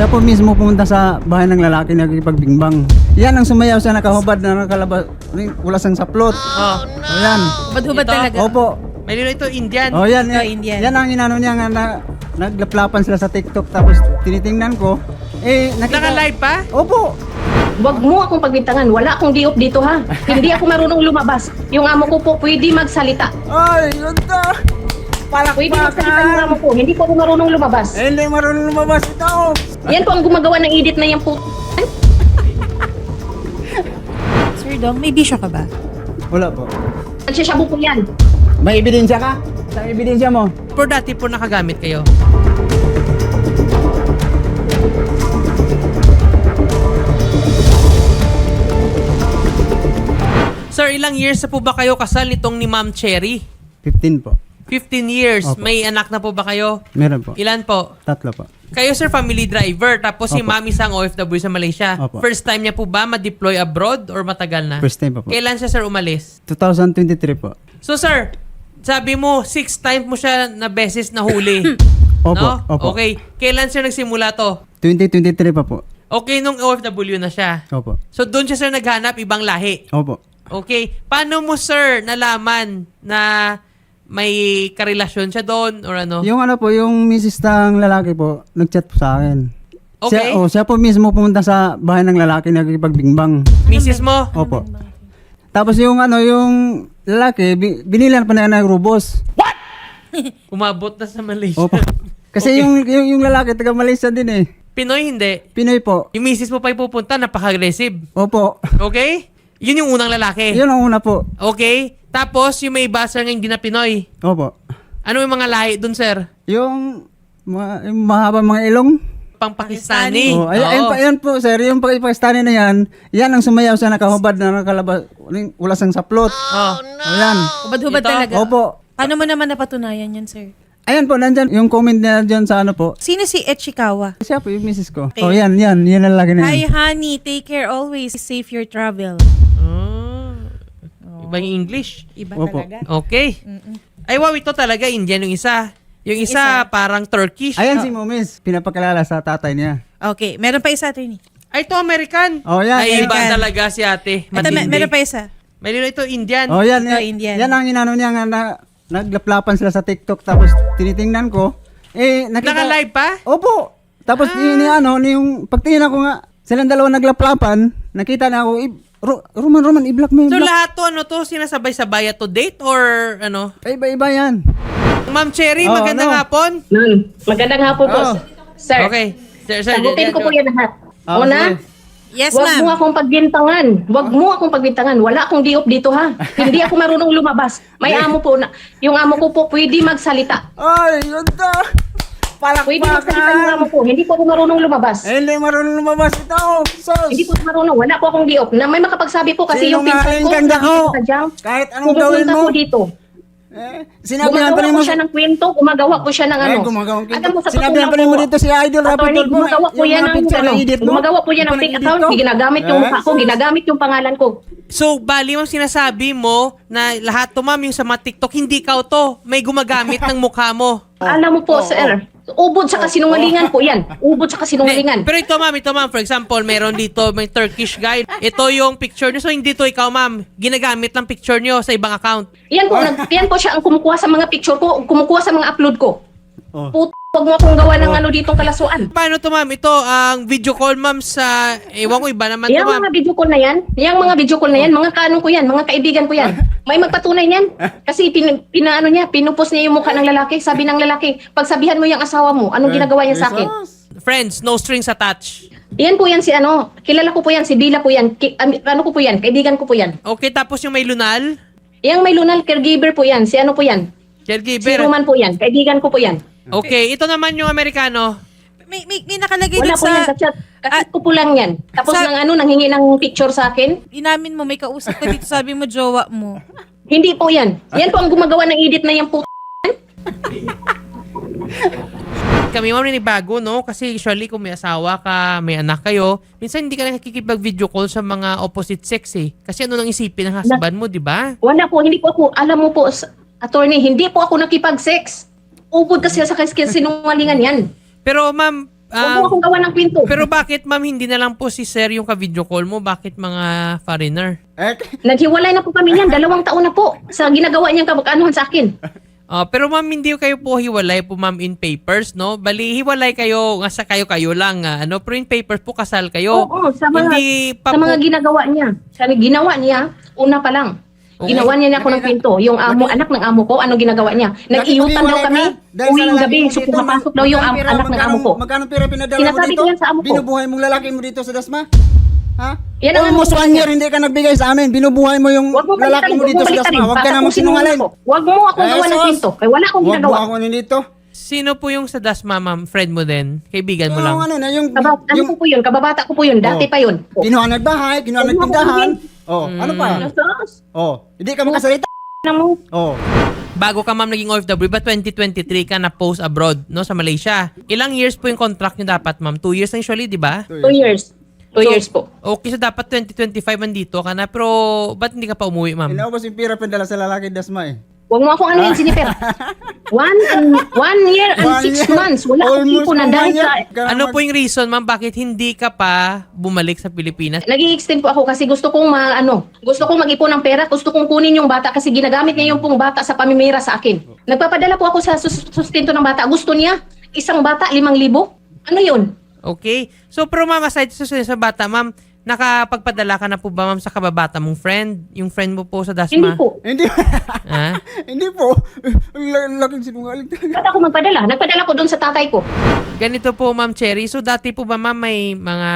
siya po mismo pumunta sa bahay ng lalaki na nakikipagbingbang. Yan ang sumayaw sa nakahubad na nakalabas, wala sang saplot. Oh. Yan. Hubad-hubad Ito? talaga. Opo. May lilo ito, Indian. Yan, Ito, Indian. yan ang inano niya nga na naglaplapan sila sa TikTok tapos tinitingnan ko. Naka-live pa? Opo. Wag mo akong pagbintangan. Wala akong diop dito ha. Hindi ako marunong lumabas. Yung amo ko po pwede magsalita. Ay, ganda. Pwede magsalita yung Palakpakan. amo ko. Hindi po ako marunong lumabas. Hindi marunong lumabas ito. Yan po ang gumagawa ng edit na yung po. Sir Dong, may bisyo ka ba? Wala po. Nagsasabo po yan. May ebidensya ka? Sa ebidensya mo? Pero dati po nakagamit kayo. Sir, ilang years na po ba kayo kasal nitong ni Ma'am Cherry? 15 po. 15 years. Opo. May anak na po ba kayo? Meron po. Ilan po? 3 po. Kayo, sir, family driver. Tapos si Opo. Ma'am isang OFW sa Malaysia. Opo. First time niya po ba ma-deploy abroad or matagal na? First time pa po. Kailan siya, sir, umalis? 2023 po. So, sir, sabi mo, 6 times mo siya na beses nahuli. Opo, no? opo. Okay. Kailan siya nagsimula to? 2023 pa po. Okay, nung OFW na siya. Opo. So, doon siya, sir, naghanap ibang lahi. Opo. Okay. Paano mo, sir, nalaman na may karelasyon siya doon or ano? Yung ano po, yung misis ng lalaki po, nag-chat po sa akin. Okay. Siya po mismo pumunta sa bahay ng lalaki na nakikipagbingbang. Misis mo? Opo. Tapos yung ano, yung lalaki, binilan pa na ng rubos. Umabot na sa Malaysia. Opo. Kasi Okay. yung lalaki, taga Malaysia din eh. Pinoy, hindi. Pinoy po. Yung misis mo pa pupunta, napaka-aggressive. Opo. Okay? Yun yung unang lalaki. Yun ang una po. Okay? Tapos, yung may iba, sir, ngayon hindi na Pinoy. Opo. Ano yung mga lahi dun, sir? Yung mahaba mga ilong. Pang Pakistani. Oh, ayan po sir, yung Pakistani na yan ang sumayaw sa nakahubad na nakalabas, wala sang saplot. Oh. Ayan. Hubad-hubad Ito? talaga. Opo. Paano mo naman napatunayan yan, sir? Ayan po, nandyan yung comment niya dyan sa ano po. Sino si Echikawa? Siya po, yung misis ko. Okay. Oh, yan ang lagi na Hi, yan. honey. Take care always. Safe your travel. Ibang English. Iba Opo. talaga. Okay. Ay, wow, ito talaga Indian yung isa. Yung isa, parang Turkish. Ayan si Mumis, pinapakilala sa tatay niya. Okay. Meron pa isa, attorney. Ay, ito American. Oh, yan. Ay, iba American. talaga si ate. Ito, Matindi. meron pa isa. May lilo ito, Indian. Oh, yan. Ito, Indian. Yan ang inano niya nga na naglaplapan sila sa TikTok tapos tinitingnan ko. Naka-live pa? Opo. Tapos yung pagtingin ako nga, silang dalawa naglaplapan, nakita na ako, Roman, i-block mo yung So, block. lahat to, ano to, sinasabay-sabay to date or ano? Iba-iba yan. Ma'am Cherry, Oh, magandang ano? hapon. Magandang hapon po. Oh. Sir, Okay. Sir, sagutin ko po yan lahat. Oh, Una, sige. Yes, wag mo ma'am. akong pagbintangan. Wag mo akong pagbintangan. Wala akong diop dito ha. Hindi ako marunong lumabas. May amo po na. Yung amo ko po pwede magsalita. Ay, ganda. Pwede magsalita yung amo Palakpakan. ko. Hindi po ako marunong lumabas. Hindi marunong lumabas ito. Sos. Hindi po ako marunong. Wala po akong diop. Na may makapagsabi po kasi yung pinsan Sinungaling ko. kang dako. Sadyang Kahit anong gawin pumupunta mo. po dito. Sinabihan pa rin Gumagawa mo. po siya ng kwento. Gumagawa po siya ng ano. Gumagawa Alam mo, sa Sinabihan totoo pa rin mo po, dito si Idol Rapid attorney, Tulfo. gumagawa po yan ng ano, gumagawa po yan ng fake account, ginagamit yung mukha ko, ginagamit yung pangalan ko. So, bali ma'am, sinasabi mo na lahat to ma'am, yung sa mga TikTok, hindi ikaw to. May gumagamit ng mukha mo. Alam mo po, sir, ubod sa kasinungalingan po yan. Ubod sa kasinungalingan. Pero ito ma'am, for example, meron dito, may Turkish guy. Ito yung picture nyo. So, hindi to ikaw ma'am. Ginagamit lang picture nyo sa ibang account. Yan po siya ang kumukuha sa mga picture ko, kumukuha sa mga upload ko. Oh. Huwag mo akong gawa ng ano ditong kalasuan. Paano to ma'am? Ito, ang video call ma'am sa, ewan ko, iba naman to Yung ma'am. mga video call na yan, mga kaano ko yan, mga kaibigan ko yan. May magpatunay niyan. Kasi pinupos niya yung mukha ng lalaki. Sabi ng lalaki, pagsabihan mo yung asawa mo, anong ginagawa niya sa akin? Friends, no strings attached. Yan po yan si ano, kilala ko po yan, si Dila po yan, ano ko po yan, kaibigan ko po yan. Okay, tapos yung may lunal, Yang may lunal caregiver po yan, si ano po yan, si caregiver. Roman po yan, kaibigan ko po yan. Okay, ito naman yung Amerikano. May nakalagay Wala din po yan sa sa... chat, kasit ko po lang yan. Tapos Sa- nanghingi ng picture sa akin. Inamin mo, may kausap ka dito, sabi mo, jowa mo. Hindi po yan. Yan po ang gumagawa ng edit na yung Kami ma'am bago, no? Kasi usually kung may asawa ka, may anak kayo, minsan hindi ka nakikipag-video call sa mga opposite sex eh. Kasi ano nang isipin ng husband mo, di ba? Wala po, hindi po ako, alam mo po, attorney, hindi po ako nakipag-sex. Ubod kasi sa sinungalingan yan. Pero ma'am, Huwag mo akong gawa ng kwento. Pero bakit ma'am hindi na lang po si sir yung ka-video call mo? Bakit mga foreigner? Naghiwalay na po kami niyan. 2 taon na po sa ginagawa niyang kamag-anuhan sa akin. Pero ma'am, hindi kayo po hiwalay po ma'am in papers, no? Bali, hiwalay kayo, nga sa kayo lang, pero in papers po kasal kayo. Oo, sa mga, Hindi pa sa mga po- ginagawa niya. Ginawa niya, una pa lang. Okay. Ginawa niya ako ng kwento. Yung anak ng amo ko, ano ginagawa niya? Nag-iyutan daw kami, uwing gabi, so pumapasok daw yung anak ng amo ko. Magkano pera pinadala mo Sinasabi dito? ko yan sa amo ko. Binubuhay mong lalaki mo dito sa Dasma? Ha? Yan ang Almost ano ko 1 year hindi ka nagbigay sa amin. Binubuhay mo yung Huwag mo lalaki mo dito sa Dasma. Huwag ka na magsinungaling. Huwag mo akong gawa ng sos. kwento. Kaya wala akong Huwag mo ginagawa. ako dito. Sino po yung sa Dasma, ma'am? Friend mo din? Kaibigan mo lang? Yung ano na, yung Ano ko po yun? Kababata ko po yun. Dati pa yun. kinuha nagbahay, kinuha Huwag mo nagtindahan. ako Ano pa? Sos. Hindi ka makasalita. Mo. Bago ka ma'am naging OFW, ba 2023 ka na post abroad, no, sa Malaysia? Ilang years po yung contract nyo dapat, ma'am? 2 years na usually, di ba? 2 years. 2 years po. Okay, so dapat 2025 andito ka na, pero ba't hindi ka pa umuwi, ma'am? Inaubos yung pira pinadala sa lalaki Dasma eh. Huwag mo akong ano yan, Jennifer. 1 year and 6 months. Wala akong Almost tipo na dahil 1 year. sa... Ano po yung reason, ma'am, bakit hindi ka pa bumalik sa Pilipinas? Nag-i-extend po ako kasi gusto kong gusto kong mag-ipon ng pera, gusto kong kunin yung bata kasi ginagamit niya yung pong bata sa pamimira sa akin. Nagpapadala po ako sa sustento ng bata. Gusto niya, isang bata, 5,000. Ano yun? Okay. So, pero ma'am, aside sa bata, ma'am, nakapagpadala ka na po ba, ma'am, sa kababata mong friend? Yung friend mo po sa Hindi Dasma? po. Ha? Hindi po. Laking sinungaling talaga. Ba't ako magpadala? Nagpadala ko doon sa tatay ko. Ganito po, Ma'am Cherry. So, dati po ba, ma'am, may mga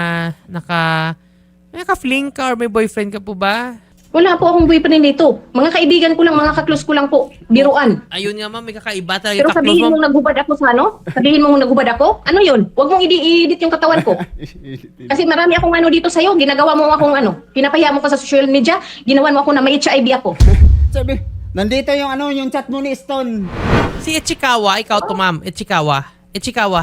naka-fling ka or may boyfriend ka po ba? Wala po akong boyfriend dito. Mga kaibigan ko lang, mga kaklose ko lang po. Biruan. Ayun nga, ma'am, may kakaiba talaga Pero yung sabihin kaklos, mong ma'am. naghubad ako sa ano? Sabihin mong naghubad ako? Ano yun? Huwag mong i-edit yung katawan ko. Kasi marami akong ano dito sa'yo. Ginagawa mo akong ano. Pinapaya mo ko sa social media. Ginawan mo ako na may HIV ako. Sabi, nandito yung chat mo ni Stone. Si Ichikawa, ikaw to, ma'am. Ichikawa.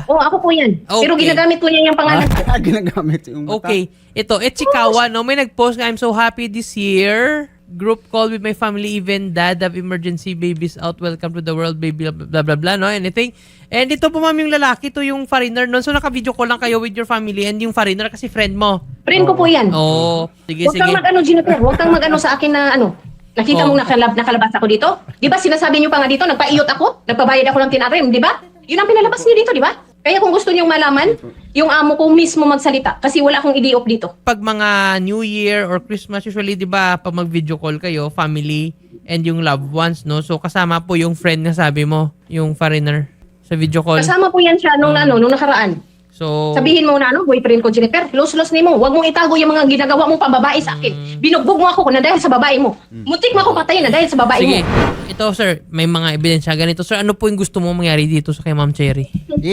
Oo, ako po yan. Pero Okay. ginagamit ko niya yung pangalan ko. Ginagamit yung mata. Okay. Ito, Ichikawa, no? May nag-post nga, I'm so happy this year. Group call with my family, even dad have emergency babies out. Welcome to the world, baby, blah, blah, blah, no? Anything. And ito po, ma'am, yung lalaki, to yung foreigner nun. So, naka-video call lang kayo with your family and yung foreigner kasi friend mo. Friend ko po yan. Oh, sige, Huwag sige. kang mag-ano, Jennifer. Huwag kang mag-ano sa akin na ano. Nakita mong nakalabas ako dito? Di ba sinasabi niyo pa nga dito, nagpa-iyot ako? Nagpabayad ako ng tinarim, di ba? Yun ang pinalabas niyo dito, di ba? Kaya kung gusto niyong malaman, yung amo ko mismo magsalita kasi wala akong i-off dito. Pag mga New Year or Christmas, usually, di ba, pag mag-video call kayo, family and yung loved ones, no? So, kasama po yung friend na sabi mo, yung foreigner sa video call. Kasama po yan siya nung nakaraan. So, Sabihin mo na boyfriend ko, Jennifer, close ni mo. Huwag mong itago yung mga ginagawa mong pambabae sa akin. Binugbog mo ako na dahil sa babae mo. Muntik mo ako patayin na dahil sa babae sige. mo. Ito, sir, may mga ebidensya. Ganito, sir, ano po yung gusto mo mangyari dito sa kay Ma'am Cherry?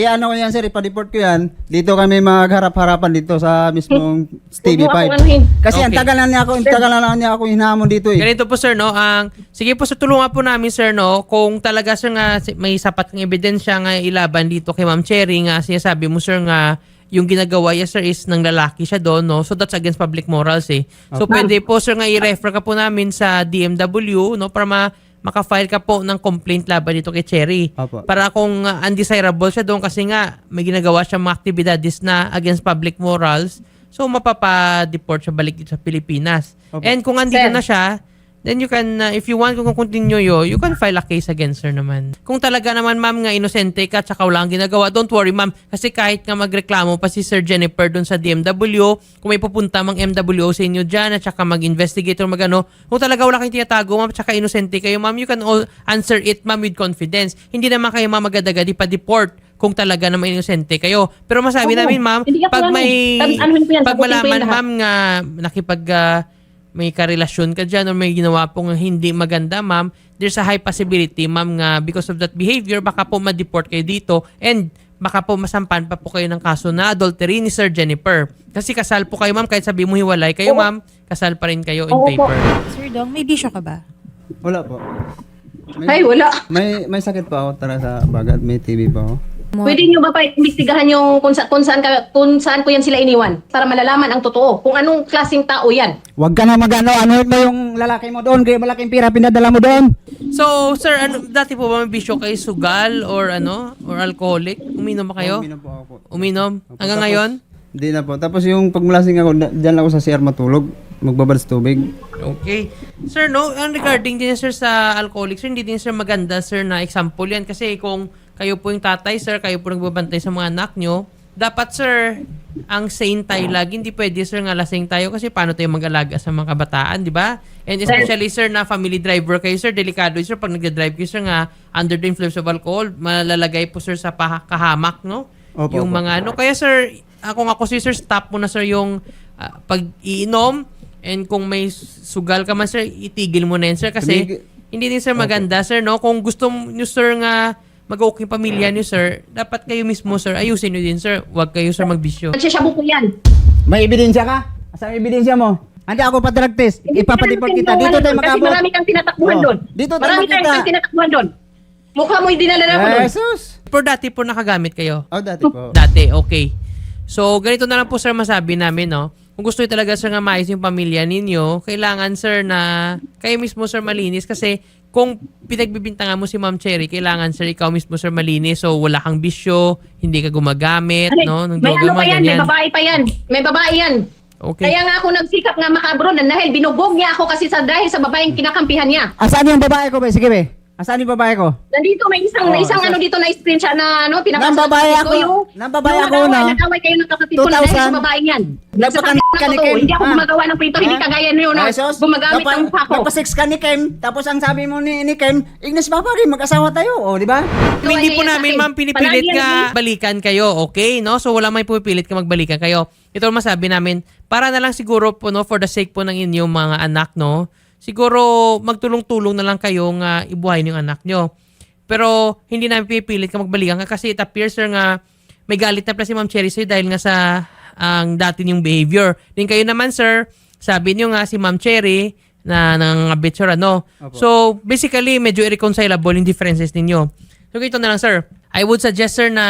Ano ko yan sir, ipa-deport ko yan. Dito kami magharap-harapan dito sa mismong TV5. Huwag mo akong anuhin. Kasi ang Okay. tagal na niya ako hinamon dito eh. Ganito po, sir, no? Sige po, sir, tulungan po namin, sir, no? Kung talaga, sir, nga, may sapat ng ebidensya nga ilaban dito kay Ma'am Cherry, nga sinasabi mo, sir, nga yung ginagawa niya, sir, is ng lalaki siya doon, no? So, that's against public morals, eh. So, pwede po, sir, nga i-refer ka po namin sa DMW, no? Para maka-file ka po ng complaint laban dito kay Cherry. Opo. Para kung undesirable siya doon kasi nga may ginagawa siya mga aktibidades na against public morals, so mapapa-deport siya balik dito sa Pilipinas. Opo. And kung andito Sir. na siya, then you can, if you want, kung continue you can file a case against her naman. Kung talaga naman, ma'am, nga inosente ka, tsaka wala kang ginagawa, don't worry, ma'am. Kasi kahit nga magreklamo pa si Sir Jennifer doon sa DMW, kung may pupunta mang MWO sa inyo dyan, at tsaka mag-investigator, kung talaga wala kayong tinatago, ma'am, tsaka inosente kayo, ma'am, you can all answer it, ma'am, with confidence. Hindi naman kayo mamagad-agad ipa-deport kung talaga naman inosente kayo. Pero masabi Oo. namin, ma'am, Hindi ako pag may, anuhin ko yan, pag sagutin ko malaman, yan lahat. ma'am, nga may karelasyon ka dyan or may ginawa pong hindi maganda, ma'am, there's a high possibility, ma'am, nga because of that behavior, baka po ma-deport kayo dito and baka po masampan pa po kayo ng kaso na adultery ni Sir Jennifer. Kasi kasal po kayo, ma'am, kahit sabi mo hiwalay kayo, Oo. ma'am, kasal pa rin kayo in Oo po. paper. Sir Dong, may bisyo ka ba? Wala po. Ay, wala. May sakit pa ako tara sa bagat, may TV pa ako. Pwede nyo ba pa imbestigahan yung kung saan ko yan sila iniwan para malalaman ang totoo kung anong klaseng tao yan. Huwag ka na ano mo yung lalaki mo doon, kaya malaking pira pinadala mo doon. So, sir, dati po ba may bisyo kayo, sugal or or alcoholic? Uminom ba kayo? Uminom po ako po. Uminom? Opo, Hanggang tapos, ngayon? Hindi na po. Tapos yung pagmulasing ako, dyan lang ako sa CR matulog, magbabad sa tubig. Okay. Sir, no, regarding din sir sa alcoholic, sir, hindi din sir maganda, sir, na example yan. Kasi kung kayo po yung tatay, sir, kayo po nagbabantay sa mga anak nyo, dapat, sir, ang sane tayo lagi. Hindi pwede, sir, nga lasing tayo kasi paano tayo mag-alaga sa mga kabataan, di ba? And especially, sir, na family driver kayo, sir, delikado, sir, pag nag-drive kayo, sir, nga under the influence of alcohol, malalagay po, sir, sa kahamak, no? Opo, Yung opo. mga Kaya, sir, kung ako, sir, stop mo na, sir, yung pag-iinom. And kung may sugal ka man, sir, itigil mo na yan, sir. Kasi hindi din, sir, maganda, sir, no? Kung gusto nyo, sir, nga mag-okay yung pamilya nyo, sir, dapat kayo mismo, sir, ayusin nyo din, sir. Huwag kayo, sir, magbisyo. Nagsasabog ko yan. May ebidensya ka? Asan ang ebidensya mo? Hindi ako pa drug test. Ipapadeport kita. Dito tayo Kasi mag-abot. marami kang tinatakbuhan Oh, doon. dito tayo Marami makita. kang tinatakbuhan doon. Mukha mo yung dinala na ako doon. Jesus! Pero dati po nakagamit kayo. Oh, dati po. Dati, okay. So, ganito na lang po, sir, masabi namin, no? Kung gusto nyo talaga, sir, nga maayos yung pamilya ninyo, kailangan, sir, na kayo mismo, sir, malinis. Kasi kung pinagbibintangan mo si Ma'am Cherry, kailangan, sir, ikaw mismo, sir, malinis. So, wala kang bisyo, hindi ka gumagamit, no? Nung May droga, ano pa mga yan, may ganyan. babae pa yan. May babae yan. Okay. Kaya nga ako nagsikap nga makabro dahil binubog niya ako kasi dahil sa babaeng kinakampihan niya. Asan yung babae ko, be? Sige, be. Asan yung babae ko? Nandito may isang ano dito na screenshot na pinapasa Nang babae ko ako. Nang babae ako na. Nag-away kayo ng kapatid ko na dahil sa 2000. babae yan. Napaka- Nagsasabi ako to, hindi ako Ha? gumagawa ng pinto, hindi Ha? kagaya niyo na Ay, sus. gumagamit ng pako. Napasix ka ni Kem, tapos ang sabi mo ni Kem, Ignis Babari, mag-asawa tayo, o, di ba? Hindi po Kaya namin, sa ma'am, akin, pinipilit palagi yan, nga balikan kayo, okay? No? So, wala may pupilit ka magbalikan kayo. Ito ang masabi namin, para na lang siguro po, no, for the sake po ng inyong mga anak, no? Siguro, magtulong-tulong na lang kayo nga ibuhayin yung anak nyo. Pero, hindi namin pipilit ka magbalikan ka kasi it appears, sir, nga may galit na pala si Ma'am Cherry sa'yo dahil nga sa ang dati niyong behavior. Din kayo naman, sir, sabi niyo nga si Ma'am Cherry na nangangabit, sir, ano? Opo. So, basically, medyo irreconcilable yung differences ninyo. So, ito na lang, sir. I would suggest, sir, na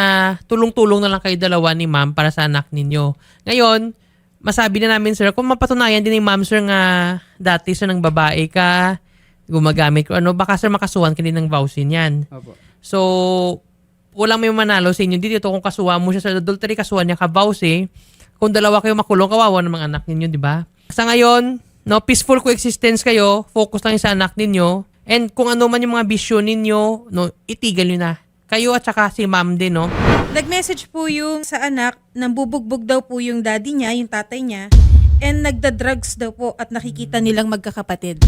tulong-tulong na lang kayo dalawa ni ma'am para sa anak ninyo. Ngayon, masabi na namin, sir, kung mapatunayan din ni ma'am, sir, nga dati, sir, ng babae ka, gumagamit ko, baka, sir, makasuhan ka din ng vowsin yan. Opo. So, walang may manalo sa inyo dito kung kasuhan mo siya sa adultery, kasuhan niya ka vows, eh. Kung dalawa kayo makulong, kawawa ng mga anak ninyo, di ba? Sa ngayon, no, peaceful coexistence kayo, focus lang sa anak ninyo, and kung ano man yung mga bisyo ninyo, no, itigil nyo na. Kayo at saka si ma'am din, no? Nag-message po yung sa anak, nambubugbog daw po yung daddy niya, yung tatay niya, and nagda-drugs daw po at nakikita nilang magkakapatid.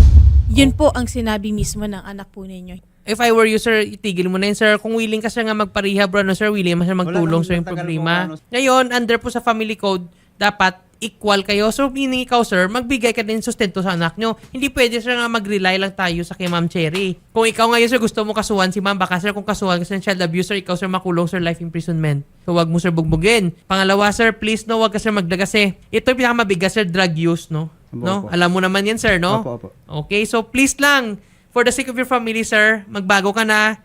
Yun po ang sinabi mismo ng anak po ninyo. If I were you, sir, itigil mo na yun, sir. Kung willing ka, sir, nga magpa-rehab, sir, willing mo, sir, magtulong, Wala sir, yung nang matagal problema. po, Ngayon, under po sa family code, dapat equal kayo. So, meaning ikaw, sir, magbigay ka din sustento sa anak nyo. Hindi pwede, sir, nga mag-rely lang tayo sa kay Ma'am Cherry. Kung ikaw ngayon, sir, gusto mo kasuhan si Ma'am, baka, sir, kung kasuhan ka sa child abuse, sir, ikaw, sir, makulong, sir, life imprisonment. So, wag mo, sir, bugbugin. Pangalawa, sir, please, no, wag ka, sir, magdagasi. Ito yung pinakamabigat, sir, drug use, no? Opo, No? opo. Alam mo naman yan, sir, no? Opo, opo. Okay, so please lang, for the sake of your family, sir, magbago ka na.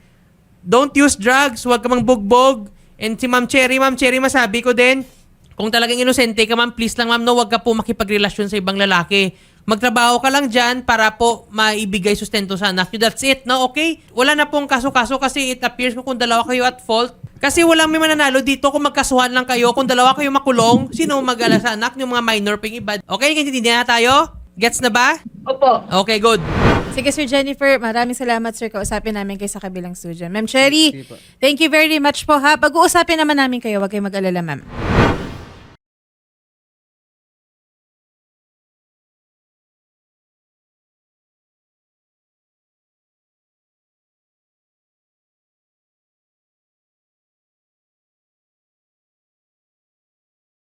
Don't use drugs. Huwag ka mang bugbog. And si Ma'am Cherry, masabi ko din, kung talagang inosente ka, ma'am, please lang, ma'am, no, huwag ka po makipagrelasyon sa ibang lalaki. Magtrabaho ka lang dyan para po maibigay sustento sa anak nyo. That's it, no? Okay? Wala na pong kaso-kaso kasi it appears kung dalawa kayo at fault. Kasi walang may mananalo dito kung magkasuhan lang kayo. Kung dalawa kayo makulong, sino mag-ala sa anak nyo, mga minor ping iba? Okay, kintindihan na tayo? Gets na ba? Opo. Okay, good. Sige, Sir Jennifer, maraming salamat, Sir. Kausapin namin kayo sa kabilang studio. Ma'am Cherry, Sige po. thank you very much po, ha. Pag-uusapin naman namin kayo, huwag kayong mag-alala, ma'am.